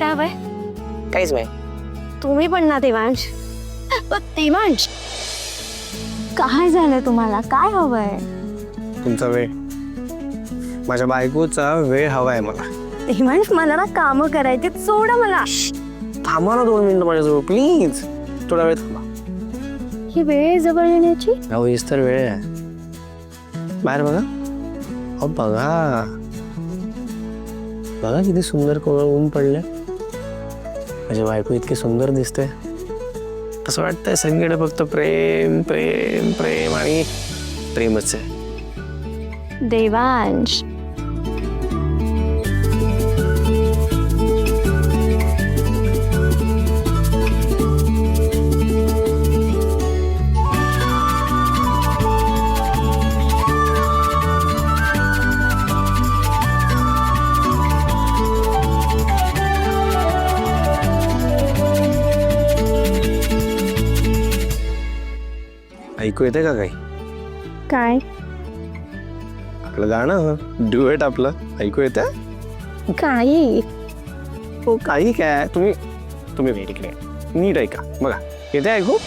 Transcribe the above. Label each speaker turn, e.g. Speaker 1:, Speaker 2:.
Speaker 1: काय हवंय?
Speaker 2: काहीच नाही.
Speaker 1: तुम्ही पण ना देवांश. देवांश, काय झालं तुम्हाला? काय हवंय?
Speaker 2: तुमचा वेळ, माझ्या बायकोचा वेळ हवाय मला.
Speaker 1: देवांश, मला ना कामं करायची, सोडा मला.
Speaker 2: थांबा ना 2 मिनिटं माझ्याजवळ प्लीज. थोडा वेळ थांबा.
Speaker 1: ही वेळ जवळ येण्याची.
Speaker 2: अहो हीच तर वेळ आहे. बाहेर बघा. अहो बघा बघा किती सुंदर कोवळं ऊन पडलंय. माझी बायको इतकी सुंदर दिसते. असं वाटतंय सगळीकडे फक्त प्रेम प्रेम प्रेम आणि प्रेमच आहे.
Speaker 1: देवांश,
Speaker 2: ऐकू येते का काही?
Speaker 1: काय?
Speaker 2: आपलं गाणं ड्युएट आपलं ऐकू येते?
Speaker 1: काही
Speaker 2: हो काही काय तुम्ही वेळ इकडे नीट ऐका बघा. येते ऐकू?